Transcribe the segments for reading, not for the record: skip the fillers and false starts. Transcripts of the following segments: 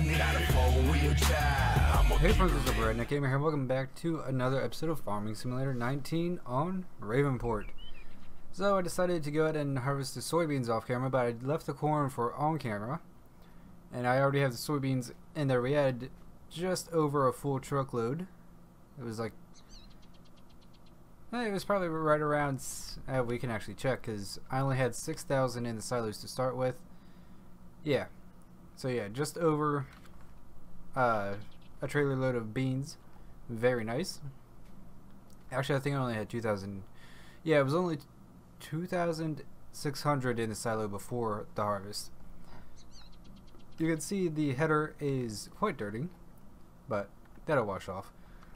Hey friends, what's up? Redneck Gamer here. Welcome back to another episode of Farming Simulator 19 on Ravenport. So I decided to go ahead and harvest the soybeans off camera, but I left the corn for on camera. And I already have the soybeans in there. We had just over a full truckload. It was like... it was probably right around... we can actually check because I only had 6,000 in the silos to start with. Yeah. So yeah, just over... a trailer load of beans. Very nice. Actually, I think I only had 2,000. Yeah, it was only 2,600 in the silo before the harvest. You can see the header is quite dirty, but that'll wash off.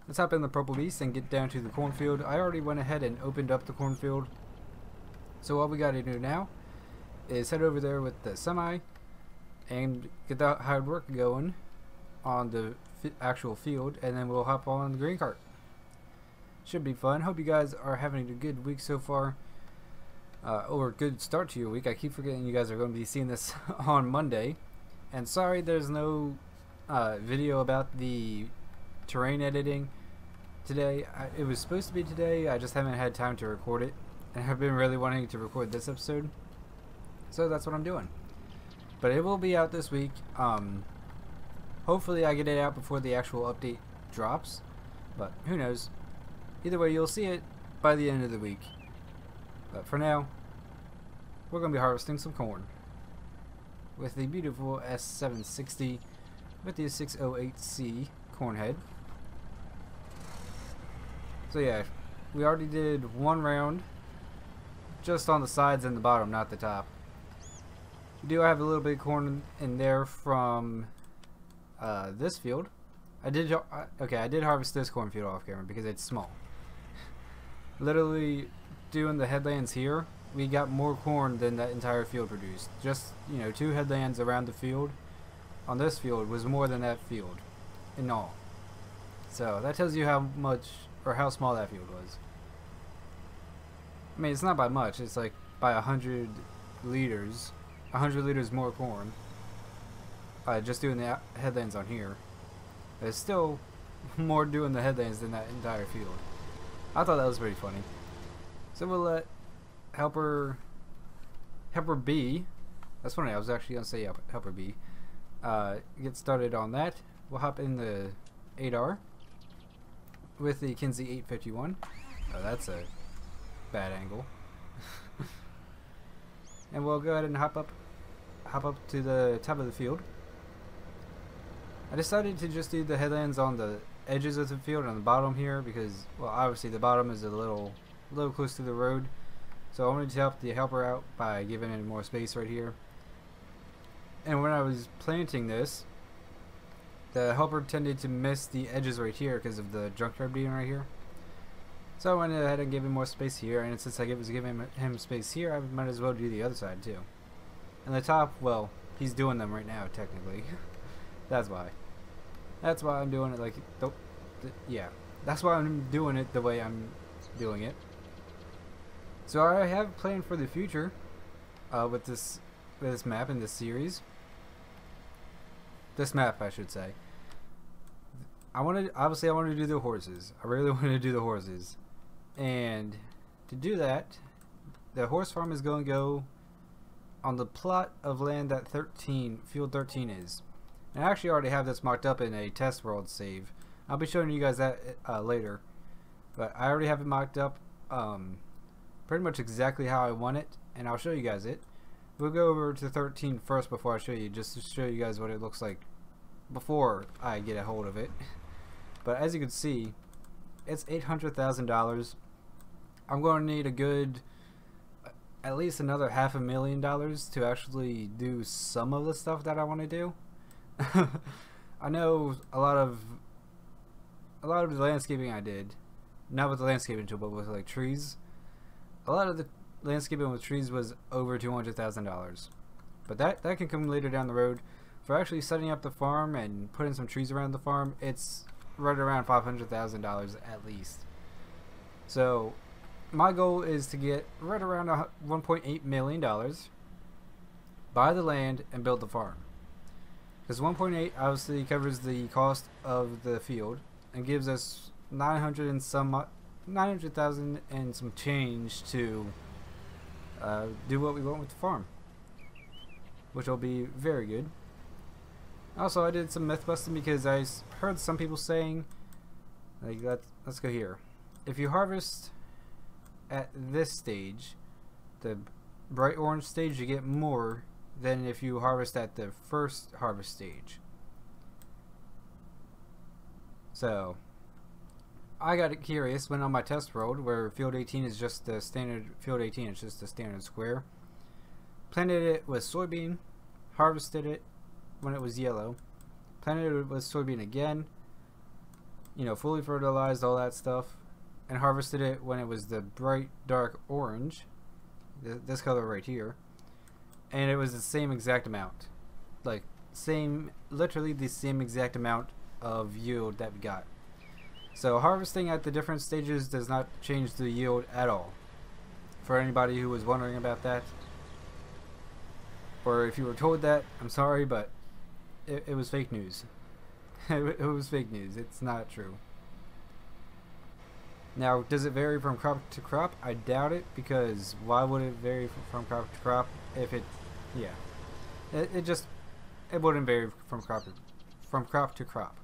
Let's hop in the purple beast and get down to the cornfield. I already went ahead and opened up the cornfield. So all we gotta do now is head over there with the semi and get the hard work going on the actual field, and then we'll hop on the green cart. Should be fun. Hope you guys are having a good week so far, or a good start to your week. I keep forgetting you guys are going to be seeing this on Monday, and sorry there's no video about the terrain editing today. It was supposed to be today, I just haven't had time to record it, and I've been really wanting to record this episode, so that's what I'm doing. But it will be out this week. Hopefully I get it out before the actual update drops, but who knows. Either way, you'll see it by the end of the week. But for now, we're going to be harvesting some corn with the beautiful S760 with the 608C corn head. So yeah, we already did one round just on the sides and the bottom, not the top. We do have a little bit of corn in there from this field. I did harvest this cornfield off camera because it's small. Literally doing the headlands here, we got more corn than that entire field produced. Just, you know, 2 headlands around the field on this field was more than that field in all. So that tells you how much or how small that field was. I mean, it's not by much, it's like by 100 liters. 100 liters more corn. Just doing the headlands on here. There's still more doing the headlands than that entire field. I thought that was pretty funny. So we'll let helper B, that's funny, I was actually going to say helper B, get started on that. We'll hop in the 8R with the Kinsey 851. Oh, that's a bad angle. And we'll go ahead and hop up to the top of the field. I decided to just do the headlands on the edges of the field on the bottom here because, well, obviously the bottom is a little close to the road. So I wanted to help the helper out by giving it more space right here. And when I was planting this, the helper tended to miss the edges right here because of the junkyard being right here. So I went ahead and gave him more space here, and since I was giving him space here, I might as well do the other side too. And the top, well, he's doing them right now technically. That's why I'm doing it like, yeah, that's why I'm doing it the way I'm doing it. So I have planned for the future with this map in this series. This map, I should say. Obviously I wanted to do the horses. I really wanted to do the horses. And to do that, the horse farm is going to go on the plot of land that field 13 is. And I actually already have this marked up in a test world save. I'll be showing you guys that later. But I already have it marked up pretty much exactly how I want it, and I'll show you guys it. We'll go over to 13 first before I show you, just to show you guys what it looks like before I get a hold of it. But as you can see, it's $800,000. I'm going to need a good, at least another $500,000 to actually do some of the stuff that I want to do. I know a lot of the landscaping I did, not with the landscaping tool, but with like trees. A lot of the landscaping with trees was over $200,000. But that can come later down the road. For actually setting up the farm and putting some trees around the farm, it's right around $500,000 at least. So my goal is to get right around $1.8 million, buy the land, and build the farm. Because 1.8 obviously covers the cost of the field and gives us 900,000 and some change to do what we want with the farm, which will be very good. Also, I did some myth busting because I heard some people saying, like, let's go here. If you harvest at this stage, the bright orange stage, you get more than if you harvest at the first harvest stage. So I got curious, went on my test road where field 18 is just the standard field 18, it's just a standard square. Planted it with soybean, harvested it when it was yellow, planted it with soybean again, you know, fully fertilized, all that stuff, and harvested it when it was the bright dark orange, this color right here, and it was the same exact amount, like literally the same exact amount of yield that we got. So harvesting at the different stages does not change the yield at all, for anybody who was wondering about that, or if you were told that, I'm sorry, but it was fake news. It was fake news. It's not true. Now, does it vary from crop to crop? I doubt it, because why would it vary from crop to crop if it, yeah, it wouldn't vary from crop to crop.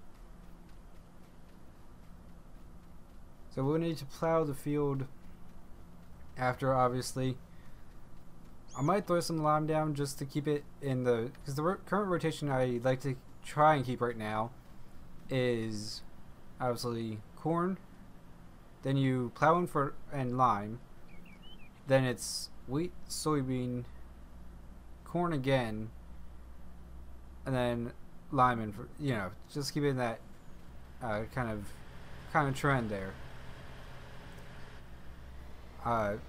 So we'll need to plow the field after, obviously. I might throw some lime down just to keep it in the, because the current rotation I like to try and keep right now is obviously corn, then you plow in for and lime, then it's wheat, soybean, corn again, and then lime, and for, you know, just keep it in that kind of trend there.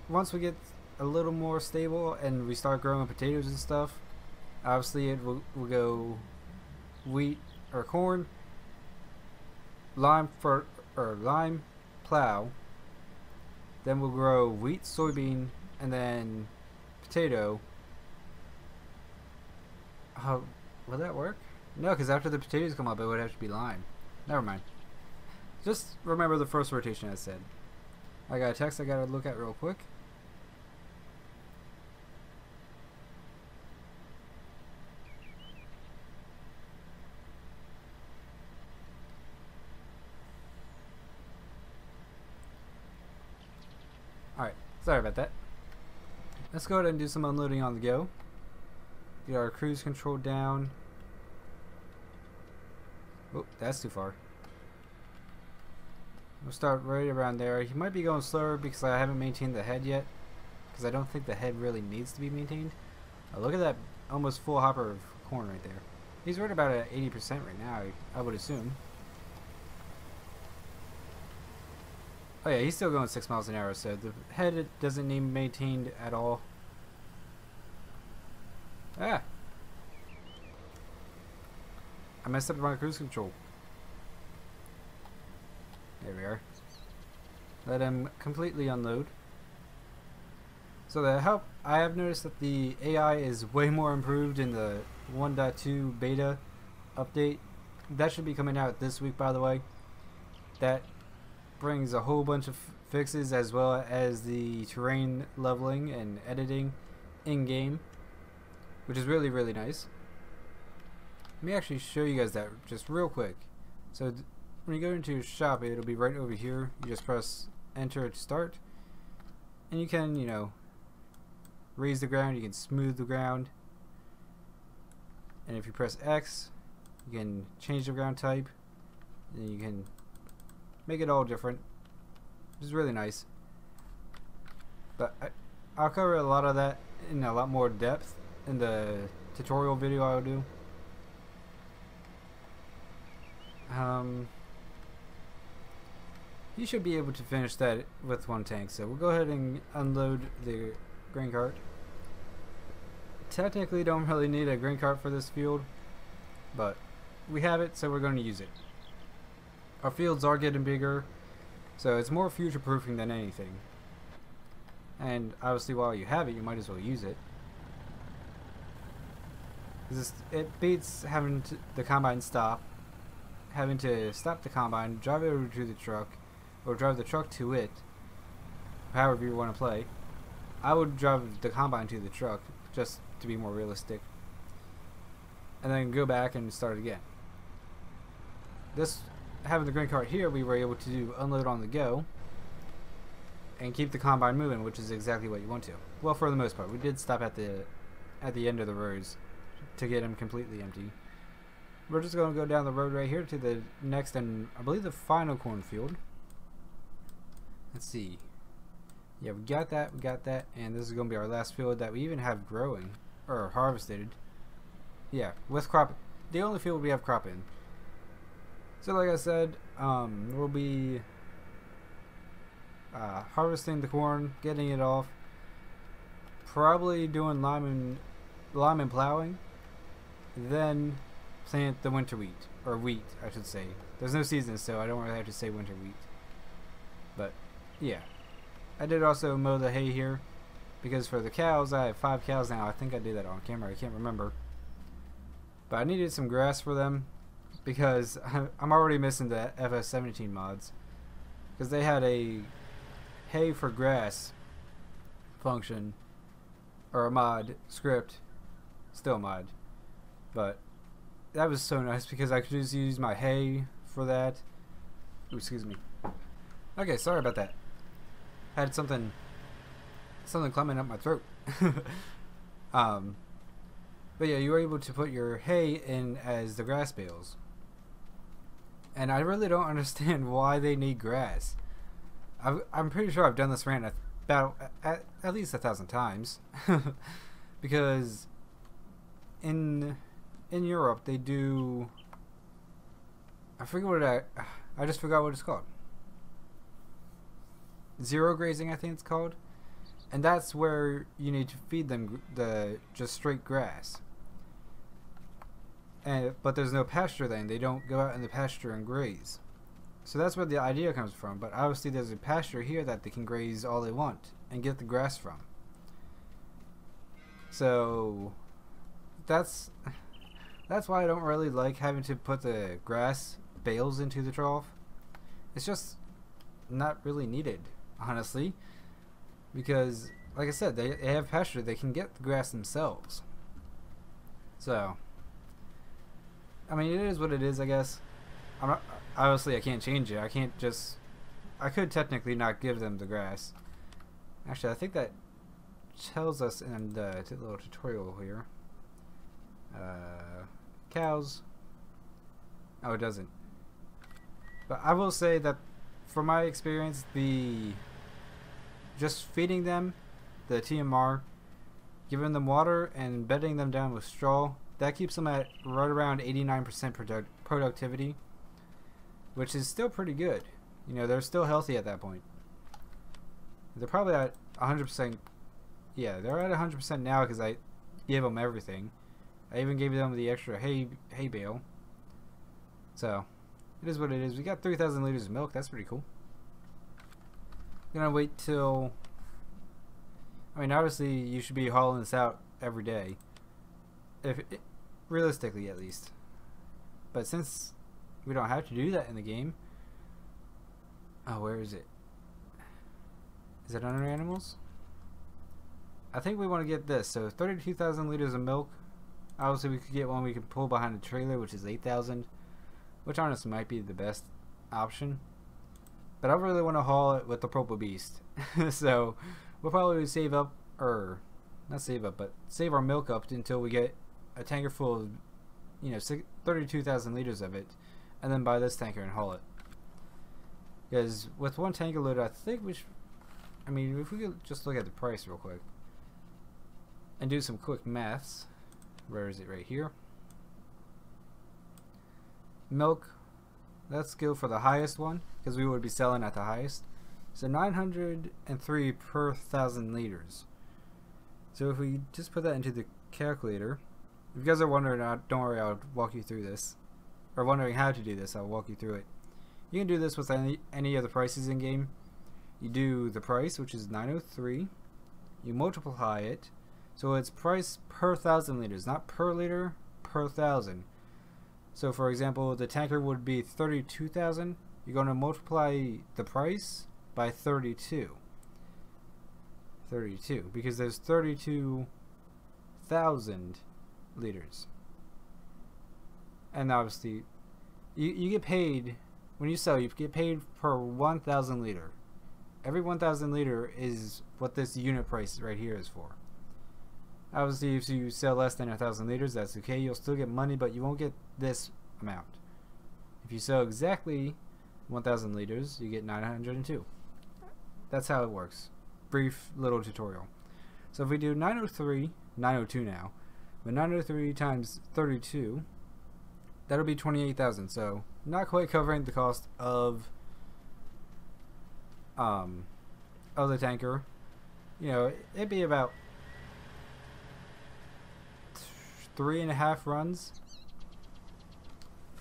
Once we get a little more stable and we start growing potatoes and stuff, obviously it will go wheat or corn, lime plow, then we'll grow wheat, soybean, and then potato. Will that work? No, because after the potatoes come up it would have to be lime. Never mind. Just remember the first rotation I said. I got a text I gotta look at real quick. Alright, sorry about that. Let's go ahead and do some unloading on the go. Get our cruise control down. Oh, that's too far. We'll start right around there. He might be going slower because I haven't maintained the head yet, because I don't think the head really needs to be maintained. Look at that almost full hopper of corn right there. He's right about at 80% right now, I would assume. Oh yeah, he's still going 6 miles an hour, so the head doesn't need maintained at all. Ah! I messed up my cruise control. There we are. Let him completely unload. So the help, I have noticed that the AI is way more improved in the 1.2 beta update. That should be coming out this week, by the way. That brings a whole bunch of fixes, as well as the terrain leveling and editing in-game, which is really, really nice. Let me actually show you guys that just real quick. So when you go into your shop, it'll be right over here. You just press enter to start, and you can, you know, raise the ground, you can smooth the ground, and if you press X, you can change the ground type, and you can make it all different, which is really nice. But I'll cover a lot of that in a lot more depth in the tutorial video I'll do. You should be able to finish that with one tank, so we'll go ahead and unload the grain cart. Technically don't really need a grain cart for this field, but we have it, so we're going to use it. Our fields are getting bigger, so it's more future proofing than anything, and obviously while you have it you might as well use it. It beats having the combine stop, having to stop the combine, drive it over to the truck, or drive the truck to it, however you want to play. I would drive the combine to the truck, just to be more realistic, and then go back and start again. This, having the grain cart here, we were able to do unload on the go, and keep the combine moving, which is exactly what you want to. Well, for the most part. We did stop at the end of the rows to get them completely empty. We're just going to go down the road right here to the next and I believe the final cornfield. Let's see. Yeah, we got that, and this is going to be our last field that we even have growing, or harvested. Yeah, with crop, the only field we have crop in. So like I said, we'll be harvesting the corn, getting it off, probably doing lime and plowing, then plant the winter wheat, or wheat I should say. There's no season, so I don't really have to say winter wheat. But yeah, I did also mow the hay here, because for the cows, I have 5 cows now. I think I did that on camera, I can't remember. But I needed some grass for them, because I'm already missing the FS17 mods, because they had a hay for grass function, or a mod script, still a mod, but that was so nice because I could just use my hay for that. Ooh, excuse me. Okay, sorry about that. Had something climbing up my throat. But yeah, you were able to put your hay in as the grass bales, and I really don't understand why they need grass. I'm pretty sure I've done this rant about at least 1,000 times, because in Europe they do. I forget what I just forgot what it's called. Zero grazing, I think it's called, and that's where you need to feed them just straight grass. But there's no pasture then. They don't go out in the pasture and graze. So that's where the idea comes from. But obviously there's a pasture here that they can graze all they want and get the grass from. So that's why I don't really like having to put the grass bales into the trough. It's just not really needed, honestly, because like I said, they have pasture. They can get the grass themselves. So I mean, it is what it is, I guess. Obviously I can't change it. I could technically not give them the grass. Actually, I think that tells us in the little tutorial here. Cows. Oh, it doesn't. But I will say that from my experience, just feeding them the TMR, giving them water and bedding them down with straw, that keeps them at right around 89% productivity, which is still pretty good. You know, they're still healthy at that point. They're probably at 100%. Yeah, they're at 100% now because I gave them everything. I even gave them the extra hay bale. So it is what it is. We got 3,000 liters of milk. That's pretty cool. I'm gonna wait till. I mean, obviously, you should be hauling this out every day, realistically at least. But since we don't have to do that in the game. Oh, where is it? Is it under animals? I think we want to get this. So 32,000 liters of milk. Obviously, we could get one we could pull behind the trailer, which is 8,000, which honestly might be the best option. But I really want to haul it with the Purple Beast. So we'll probably save up, or not save up, but save our milk up until we get a tanker full of, you know, 32,000 liters of it, and then buy this tanker and haul it. Because with one tanker load, I think I mean, if we could just look at the price real quick and do some quick maths. Where is it? Right here. Milk, let's go for the highest one, because we would be selling at the highest. So 903 per 1,000 liters. So if we just put that into the calculator, if you guys are wondering, don't worry, I'll walk you through this. Or wondering how to do this, I'll walk you through it. You can do this with any of the prices in game. You do the price, which is 903. You multiply it. So it's price per 1,000 liters, not per liter, per 1,000. So for example, the tanker would be 32,000. You're going to multiply the price by 32. 32, because there's 32,000 liters. And obviously, you get paid, when you sell, you get paid per 1,000 liter. Every 1,000 liter is what this unit price right here is for. Obviously, if you sell less than 1,000 liters, that's okay. You'll still get money, but you won't get this amount. If you sell exactly 1,000 liters, you get 902. That's how it works. Brief little tutorial. So if we do 902 now, but 903 times 32, that'll be 28,000. So not quite covering the cost of the tanker. You know, it'd be about 3.5 runs.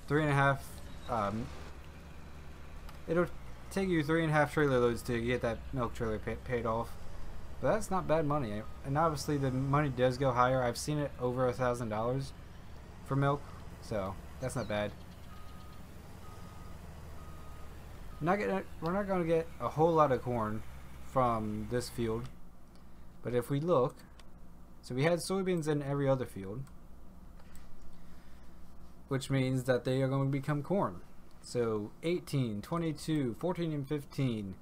3.5. It'll take you 3.5 trailer loads to get that milk trailer paid off. But that's not bad money. And obviously the money does go higher. I've seen it over $1,000 for milk, so that's not bad. We're not going to get a whole lot of corn from this field. But if we look, so we had soybeans in every other field, which means that they are going to become corn. So 18, 22, 14 and 15,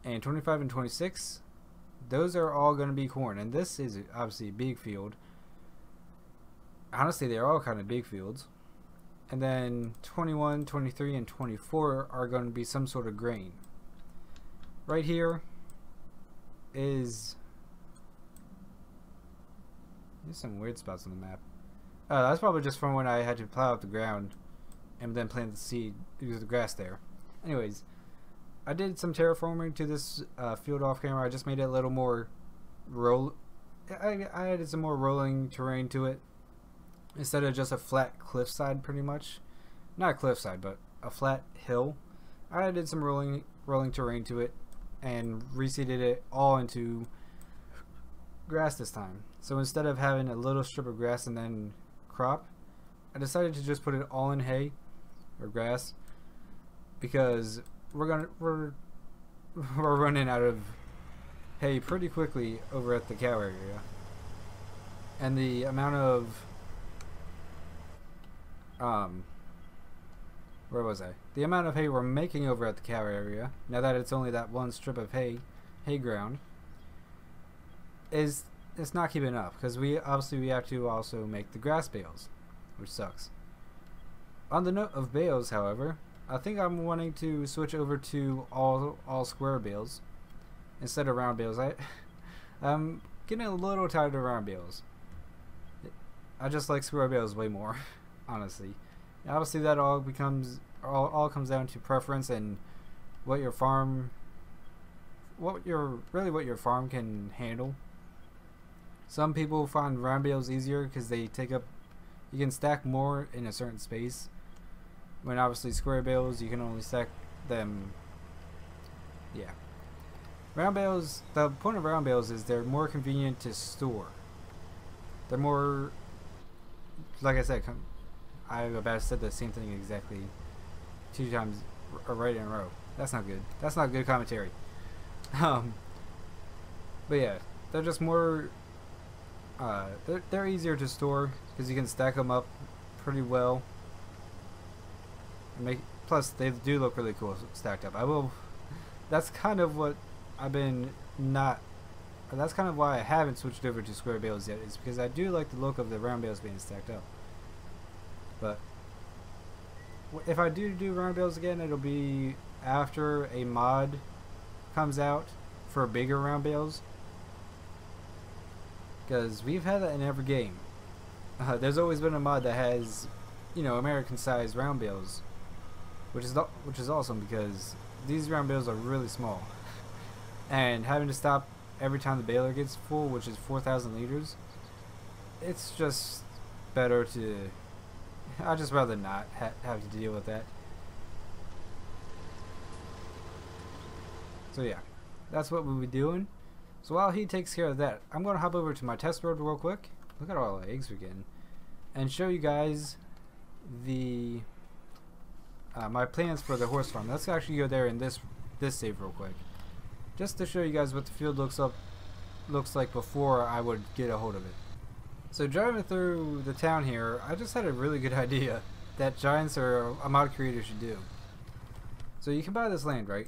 and 25 and 26, those are all going to be corn. And this is obviously a big field. Honestly, they're all kind of big fields. And then 21, 23, and 24 are going to be some sort of grain. Right here is... There's some weird spots on the map. That's probably just from when I had to plow up the ground and then plant the seed because of the grass there. Anyways, I did some terraforming to this field off camera. I just made it a little more I added some more rolling terrain to it instead of just a flat cliffside, pretty much. Not a cliffside, but a flat hill. I added some rolling terrain to it and reseeded it all into grass this time. So instead of having a little strip of grass and then crop, I decided to just put it all in hay or grass because we're running out of hay pretty quickly over at the cow area, and the amount of where was I? The amount of hay we're making over at the cow area, now that it's only that one strip of hay ground, it's not keeping up, because we have to also make the grass bales, which sucks. On the note of bales, however, I think I'm wanting to switch over to all square bales instead of round bales. I'm getting a little tired of round bales. I just like square bales way more, honestly. And obviously, that all comes down to preference and what your farm can handle. Some people find round bales easier because they take up, you can stack more in a certain space. When obviously square bales, you can only stack them. Yeah. Round bales, the point of round bales is they're more convenient to store. They're more, like I said, I said the same thing exactly 2 times right in a row. That's not good. That's not good commentary. But yeah, they're just more, they're easier to store because you can stack them up pretty well. Plus they do look really cool stacked up. That's kind of what that's kind of why I haven't switched over to square bales yet, is because I do like the look of the round bales being stacked up. But if I do round bales again, it'll be after a mod comes out for bigger round bales, because we've had that in every game. There's always been a mod that has, you know, American sized round bales, which is awesome because these round bales are really small, and having to stop every time the baler gets full, which is 4,000 liters, it's just better to. I'd just rather not have to deal with that. So yeah, that's what we'll be doing. So while he takes care of that, I'm going to hop over to my test road real quick. Look at all the eggs we're getting. And show you guys the my plans for the horse farm. Let's actually go there in this save real quick, just to show you guys what the field looks like before I would get a hold of it. So driving through the town here, I just had a really good idea that giants or a mod creator should do. So you can buy this land, right?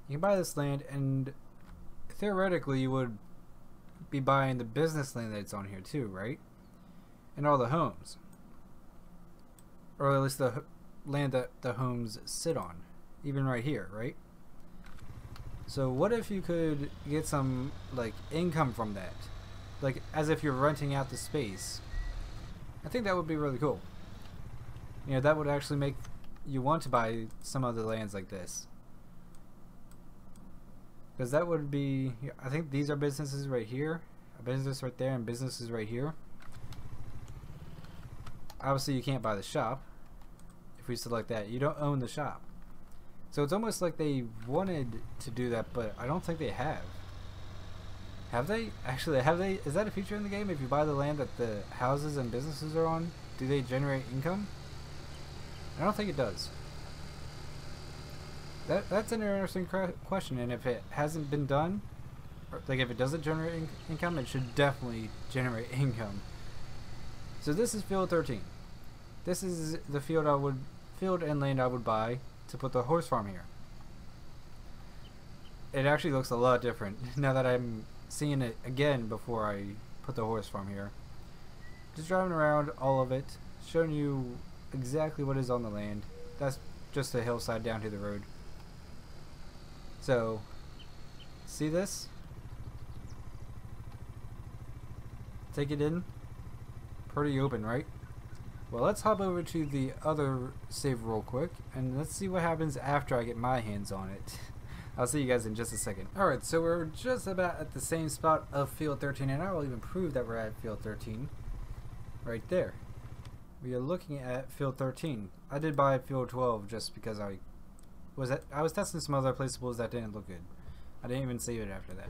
You can buy this land, and theoretically you would be buying the business land that's on here too, right? And all the homes, or at least the land that the homes sit on, even right here, right? So what if you could get some like income from that, like as if you're renting out the space? I think that would be really cool. You know, that would actually make you want to buy some other lands like this, because that would be, I think these are businesses right here, a business right there, and businesses right here. Obviously you can't buy the shop. If we select that, you don't own the shop. So it's almost like they wanted to do that, but I don't think they have. Have they? Actually, have they? Is that a feature in the game? If you buy the land that the houses and businesses are on, do they generate income? I don't think it does. That's an interesting question, and if it hasn't been done, or like if it doesn't generate income, it should definitely generate income. So this is field 13. This is the field and land I would buy to put the horse farm here. It actually looks a lot different now that I'm seeing it again before I put the horse farm here. Just driving around all of it, showing you exactly what is on the land. That's just a hillside down to the road. So, see this? Take it in. Pretty open, right? Well, let's hop over to the other save real quick, and let's see what happens after I get my hands on it. I'll see you guys in just a second. Alright, so we're just about at the same spot of field 13, and I will even prove that we're at field 13. Right there. We are looking at field 13. I did buy field 12 just because I was testing some other placeables that didn't look good. I didn't even save it after that.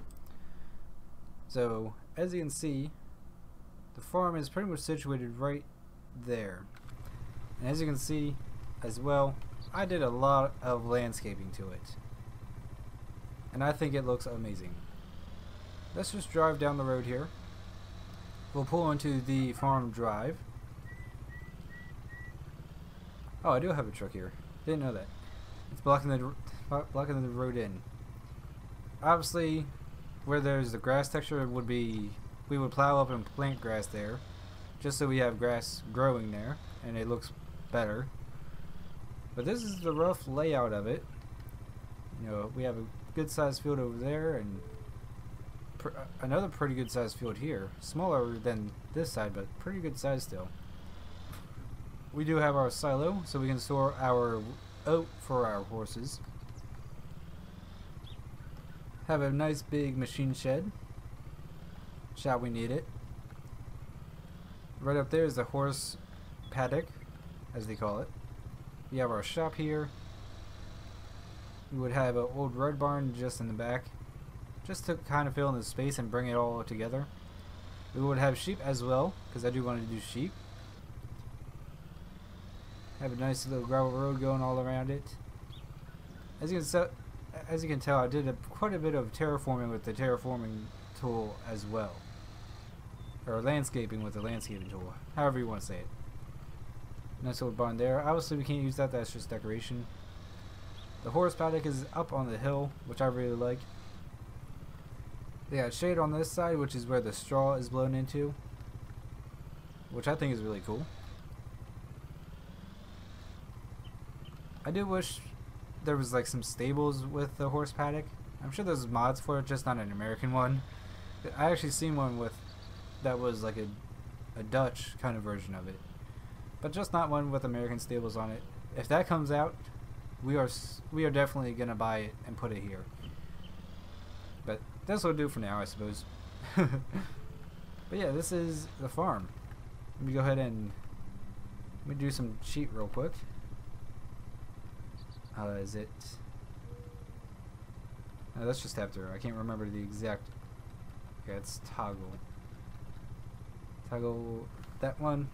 So, as you can see, the farm is pretty much situated right there. And as you can see as well, I did a lot of landscaping to it. And I think it looks amazing. Let's just drive down the road here. We'll pull into the farm drive. Oh, I do have a truck here. Didn't know that. It's blocking the road in. Obviously, where there's the grass texture would be, we would plow up and plant grass there, just so we have grass growing there, and it looks better. But this is the rough layout of it. You know, we have a good sized field over there, and another pretty good sized field here. Smaller than this side, but pretty good size still. We do have our silo, so we can store our oat for our horses. Have a nice big machine shed. Shall we need it? Right up there is the horse paddock, as they call it. We have our shop here. We would have an old red barn just in the back, just to kind of fill in the space and bring it all together. We would have sheep as well, because I do want to do sheep. Have a nice little gravel road going all around it. As you can tell, I did quite a bit of terraforming with the terraforming tool as well, or landscaping with the landscaping tool, however you want to say it. Nice little barn there. Obviously, we can't use that. That's just decoration. The horse paddock is up on the hill, which I really like. They got shade on this side, which is where the straw is blown into, which I think is really cool. I do wish there was like some stables with the horse paddock. I'm sure there's mods for it, just not an American one. I actually seen one with that was like a Dutch kind of version of it, but just not one with American stables on it. If that comes out, we are definitely gonna buy it and put it here. But this will do for now, I suppose. But yeah, this is the farm. Let me go ahead and let me do some cheat real quick. Is it? Let's just tap through. I can't remember the exact Okay, let's toggle. Toggle that one.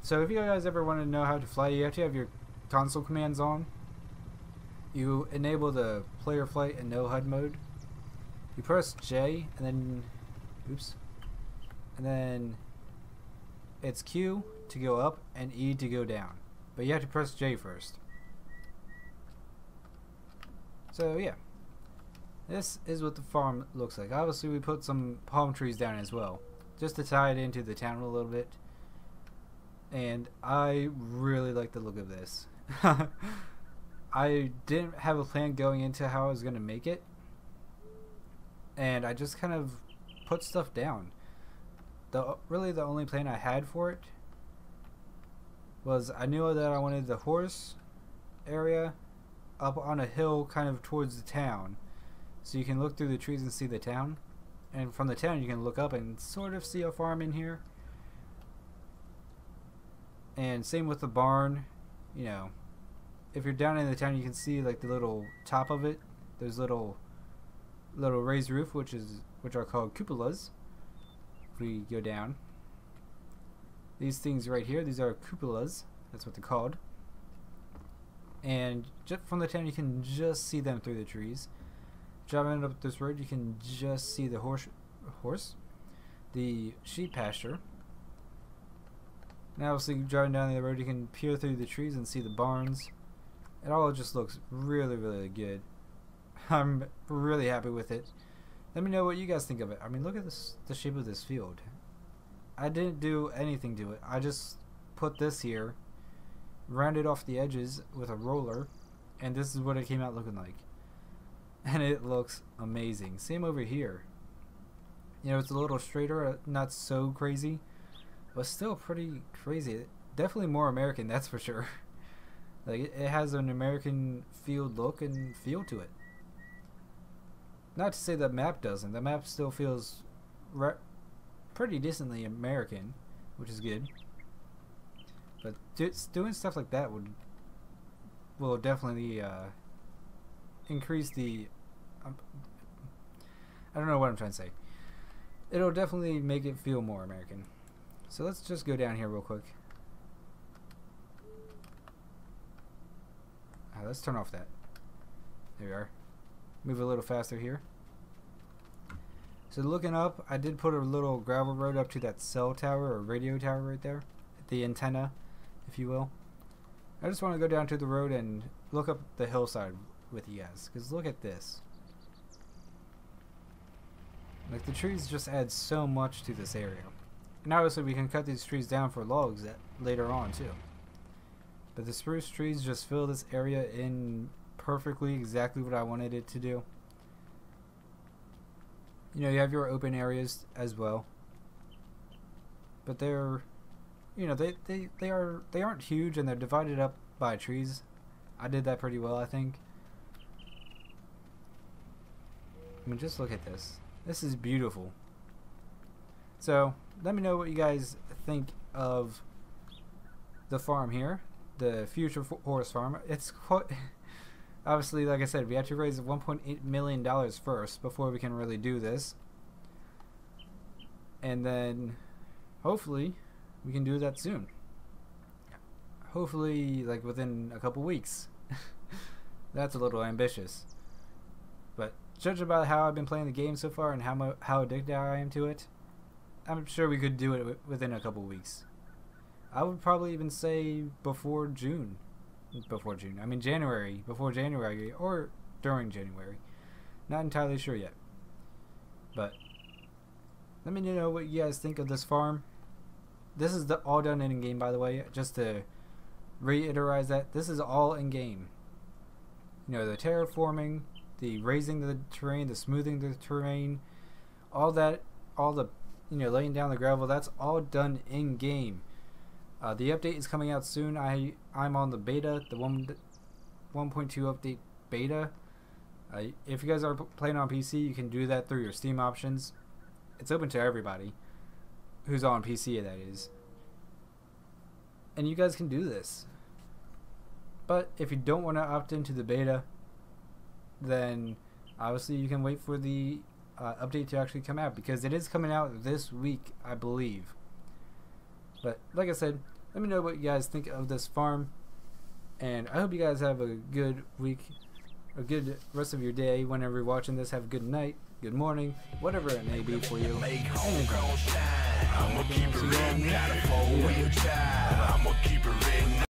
So if you guys ever want to know how to fly, you have to have your console commands on. You enable the player flight and no HUD mode. You press J and then, oops, and then it's Q to go up and E to go down. But you have to press J first. So yeah, this is what the farm looks like. Obviously we put some palm trees down as well, just to tie it into the town a little bit. And I really like the look of this. I didn't have a plan going into how I was going to make it, and I just kind of put stuff down. Really the only plan I had for it was I knew that I wanted the horse area up on a hill kind of towards the town, so you can look through the trees and see the town, and from the town you can look up and sort of see a farm in here. And same with the barn. You know, if you're down in the town, you can see like the little top of it. There's little raised roof, which are called cupolas. If we go down, these things right here, these are cupolas. That's what they're called. And just from the town, you can just see them through the trees. Driving up this road, you can just see the the sheep pasture. Now, obviously, driving down the road, you can peer through the trees and see the barns. It all just looks really, really good. I'm really happy with it. Let me know what you guys think of it. I mean, look at this, the shape of this field. I didn't do anything to it. I just put this here, rounded off the edges with a roller, and this is what it came out looking like. And it looks amazing. Same over here. You know, it's a little straighter, not so crazy, but still pretty crazy. Definitely more American, that's for sure. Like, it has an American field look and feel to it. Not to say the map doesn't. The map still feels pretty decently American, which is good. But doing stuff like that will definitely increase the... I don't know what I'm trying to say. It'll definitely make it feel more American. So let's just go down here real quick. Let's turn off that. There we are. Move a little faster here. So looking up, I did put a little gravel road up to that cell tower or radio tower right there. The antenna, if you will. I just want to go down to the road and look up the hillside with you guys. Because look at this. Like, the trees just add so much to this area. And obviously we can cut these trees down for logs later on too. But the spruce trees just fill this area in perfectly, exactly what I wanted it to do. You know, you have your open areas as well. But they're, you know, they aren't huge, and they're divided up by trees. I did that pretty well, I think. I mean, just look at this. This is beautiful. So, let me know what you guys think of the farm here, the future horse farm. It's quite, obviously, like I said, we have to raise $1.8 million first before we can really do this. And then, hopefully, we can do that soon. Hopefully, like, within a couple weeks. That's a little ambitious. But, judging by how I've been playing the game so far and how addicted I am to it, I'm sure we could do it within a couple weeks. I would probably even say before June. I mean January. Before January or during January. Not entirely sure yet. But let me know what you guys think of this farm. This is all done in game, by the way. Just to reiterate that, this is all in game. You know, the terraforming, the raising the terrain, the smoothing the terrain, all that, all the, you know, laying down the gravel, that's all done in game. The update is coming out soon. I'm on the beta, the 1.2 update beta. If you guys are playing on PC, you can do that through your Steam options. It's open to everybody who's on PC, that is. And you guys can do this. But if you don't want to opt into the beta, then obviously you can wait for the update to actually come out, because it is coming out this week, I believe. But like I said, let me know what you guys think of this farm, and I hope you guys have a good week, a good rest of your day. Whenever you're watching this, have a good night, good morning, whatever it may be for you. And